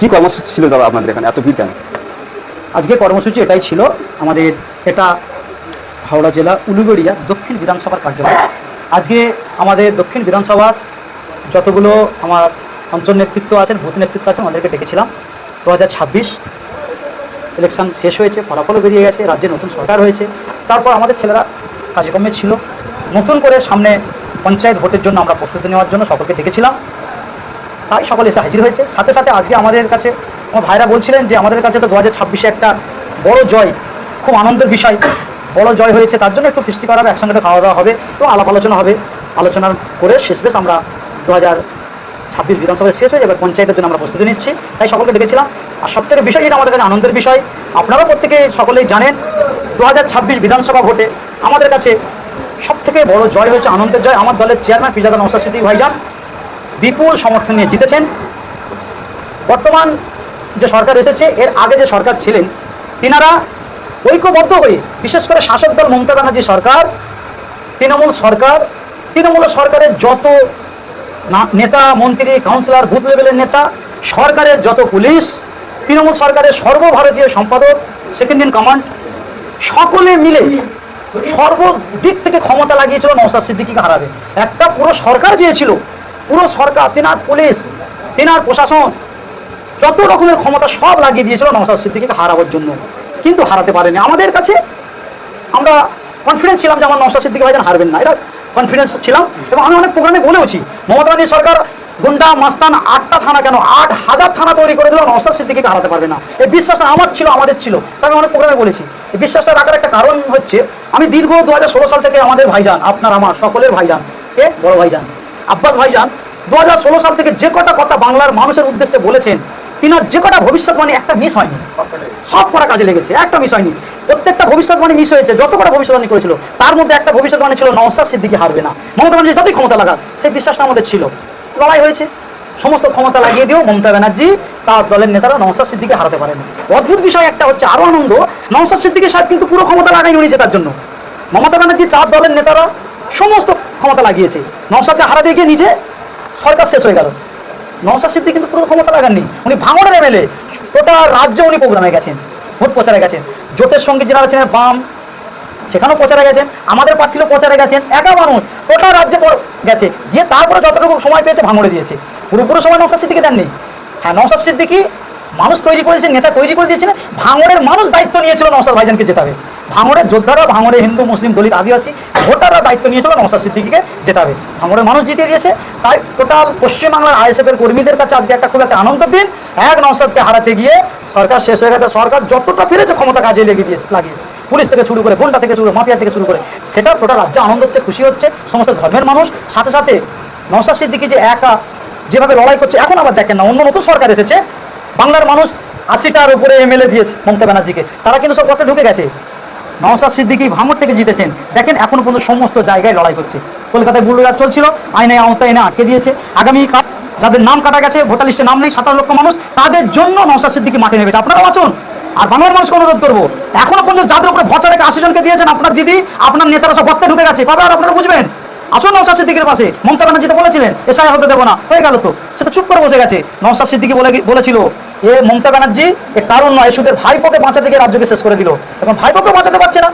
কি কর্মসূচি ছিল দাদা আপনাদের এখানে, এত ভিড় কেন? আজকে কর্মসূচি এটাই ছিল আমাদের, এটা হাওড়া জেলা উলুবেড়িয়া দক্ষিণ বিধানসভার কার্যালয়। আজকে আমাদের দক্ষিণ বিধানসভার যতগুলো আমার অঞ্চল নেতৃত্ব আছেন, বুথ নেতৃত্ব আছেন, আমাদেরকে ডেকেছিলাম। 2026 ইলেকশন শেষ হয়েছে, ফলাফলও বেরিয়ে গেছে, রাজ্যে নতুন সরকার হয়েছে। তারপর আমাদের ছেলেরা কাজকর্মে ছিল, নতুন করে সামনে পঞ্চায়েত ভোটের জন্য আমরা প্রস্তুতি নেওয়ার জন্য সকলকে ডেকেছিলাম। তাই সকলে এসে হাজির হয়েছে। সাথে সাথে আজকে আমাদের কাছে আমার ভাইরা বলছিলেন যে আমাদের কাছে তো 2026-এ একটা বড় জয়, খুব আনন্দের বিষয়, বড় জয় হয়েছে, তার জন্য একটু ফিস্টি করা হবে, একসঙ্গে খাওয়া দাওয়া হবে এবং আলাপ আলোচনা হবে। আলোচনা করে শেষ আমরা 2026 বিধানসভায় শেষ হয়ে যাবে, পঞ্চায়েতের জন্য আমরা প্রস্তুতি নিচ্ছি। তাই সকলকে ডেকেছিলাম। আর সবথেকে বিষয় যেটা আমাদের কাছে আনন্দের বিষয়, আপনারা প্রত্যেকে সকলেই জানেন 2026 বিধানসভা ভোটে আমাদের কাছে সবথেকে বড় জয় হয়েছে, আনন্দের জয়। আমার দলের চেয়ারম্যান পিরজাদা নওশাদ সিদ্দিকী ভাইজান বিপুল সমর্থন নিয়ে জিতেছেন। বর্তমান যে সরকার এসেছে, এর আগে যে সরকার ছিলেন তিনারা ঐক্যবদ্ধ হয়ে, বিশেষ করে শাসক দল মমতা ব্যানার্জি সরকার, তৃণমূল সরকারের যত নেতা, মন্ত্রী, কাউন্সিলর, বুথ লেভেলের নেতা, সরকারের যত পুলিশ, তৃণমূল সরকারের সর্বভারতীয় সম্পাদক, সেকেন্ড ইন কমান্ড, সকলে মিলে সর্বদিক থেকে ক্ষমতা লাগিয়েছিল নওশাদ সিদ্দিকীকে হারাবে। একটা পুরো সরকার চেয়েছিল, পুরো সরকার, তেনার পুলিশ, তেনার প্রশাসন, যত রকমের ক্ষমতা সব লাগিয়ে দিয়েছিল নওশাদ সিদ্দিকীকে হারাবার জন্য, কিন্তু হারাতে পারেনি। আমাদের কাছে আমরা কনফিডেন্স ছিলাম যে আমার নওশাদ সিদ্দিকী ভাইজান হারবেন না, এটা কনফিডেন্স ছিলাম। এবং আমি অনেক প্রোগ্রামে বলেওছি, মমতা ব্যানার্জি সরকার গুন্ডা মাস্তান 8টা থানা কেন 8,000 থানা তৈরি করে দিল, নওশাদ সিদ্দিকীকে হারাতে পারবে না। এই বিশ্বাসটা আমার ছিল, আমাদের ছিল, তাই আমি অনেক প্রোগ্রামে বলেছি। এই বিশ্বাসটা রাখার একটা কারণ হচ্ছে, আমি দীর্ঘ 2016 সাল থেকে আমাদের ভাইজান, আপনার আমার সকলের ভাইজান, বড় ভাইজান আব্বাস ভাইজান 2016 সাল থেকে যে কটা কথা বাংলার মানুষের উদ্দেশ্যে বলেছেন, তিনার যে কটা ভবিষ্যৎবাণী একটা মিস হয়নি, সব কটা কাজে লেগেছে, একটা মিস হয়নি। প্রত্যেকটা ভবিষ্যৎবাণী মিস হয়েছে। যত কটা ভবিষ্যৎবাণী করেছিল তার মধ্যে একটা ভবিষ্যৎবাণী ছিল নওশাদ সিদ্দিকী হারবে না, মমতা ব্যানার্জি যতই ক্ষমতা লাগাক, সেই বিশ্বাসটা আমাদের ছিল। লড়াই হয়েছে, সমস্ত ক্ষমতা লাগিয়ে দিয়েও মমতা ব্যানার্জি তার দলের নেতারা নওশাদ সিদ্দিকী হারাতে পারেনি। অদ্ভুত বিষয় একটা হচ্ছে, আরো আনন্দ, নওশাদ সিদ্দিকী সাহেব কিন্তু পুরো ক্ষমতা লাগাইনি উনি জেতার জন্য। মমতা ব্যানার্জি তার দলের নেতারা সমস্ত ক্ষমতা লাগিয়েছে, নওশাদকে হারাতে গিয়ে নিজে সরকার শেষ হয়ে গেল। নওশাদ সিদ্দিকী কিন্তু পুরো ক্ষমতা লাগাননি, উনি ভাঙড়ের এমএলএ, গোটা রাজ্যে উনি প্রোগ্রামে গেছেন, ভোট প্রচারে গেছেন, জোটের সঙ্গে যারা ছিলেন বাম, সেখানেও প্রচারে গেছেন, আমাদের প্রার্থীরও প্রচারে গেছেন, একা মানুষ গোটা রাজ্যে গেছে, গিয়ে তারপরে যতটুকু সময় পেয়েছে ভাঙড়ে দিয়েছে, পুরোপুরো সময় নওশাদ সিদ্দিকী দেননি। হ্যাঁ, নওশাদ সিদ্দিকী মানুষ তৈরি করেছেন, নেতা তৈরি করে দিয়েছিলেন, ভাঙড়ের মানুষ দায়িত্ব নিয়েছিল নওশাদ ভাইজানকে জেতাবে। ভাঙড়ের যোদ্ধারা, ভাঙড়ের হিন্দু, মুসলিম, দলিত, আদিবাসী ভোটাররা দায়িত্ব নিয়েছিল নওশাদ সিদ্দিকীকে জেতাবে। ভাঙড়ের মানুষ জিতিয়ে দিয়েছে। তাই টোটাল পশ্চিমবাংলার আইএসএফের কর্মীদের কাছে আজকে একটা খুব একটা আনন্দের দিন। এক নওশাদকে হারাতে গিয়ে সরকার শেষ হয়ে গেছে, সরকার যতটা পেরেছে ক্ষমতা কাজে লাগিয়েছে, পুলিশ থেকে শুরু করে, গুন্ডা থেকে শুরু করে, মাফিয়া থেকে শুরু করে, সেটা টোটাল রাজ্যে আনন্দ হচ্ছে, খুশি হচ্ছে সমস্ত ধর্মের মানুষ। সাথে সাথে নওশাদ সিদ্দিকী যে একা যেভাবে লড়াই করছে, এখন আবার দেখেন না, অন্য নতুন সরকার এসেছে, বাংলার মানুষ 80টার উপরে এমএলএ দিয়েছে মমতা ব্যানার্জিকে, তারা কিন্তু সব পথে ঢুকে গেছে। নওশাদ সিদ্দিকী ভাঙড় থেকে জিতেছেন, দেখেন এখনো পর্যন্ত সমস্ত জায়গায় লড়াই করছে। কলকাতায় বুলডোজার চলছিল, আইনে আওতায় এনে আটকে দিয়েছে। আগামী যাদের নাম কাটা গেছে, ভোটার লিস্টে নাম নেই 17 লক্ষ মানুষ, তাদের জন্য নওশাদ সিদ্দিকী মাঠে নেমেছে। আপনারাও আসুন। আর বাংলার মানুষকে অনুরোধ করবো, এখনো পর্যন্ত যাদের উপরে ভরসা রেখে 80 জনকে দিয়েছেন, আপনার দিদি, আপনার নেতারা সব গর্তে ঢুকে গেছে, কবে আর আপনারা বুঝবেন? আসুন নওশাদ সিদ্দিকীর পাশে। মমতা ব্যানার্জি তো বলেছিলেন এসআই হতে দেবো না, হয়ে গেল তো, সেটা চুপ করে বসে গেছে। নওশাদ সিদ্দিকী বলেছিল মমতা ব্যানার্জি এর কারণ নয়, সুদের ভাইপোকে বাঁচাতে গিয়ে রাজ্যকে শেষ করে দিল, এখন ভাইপোকে বাঁচাতে পারছে না।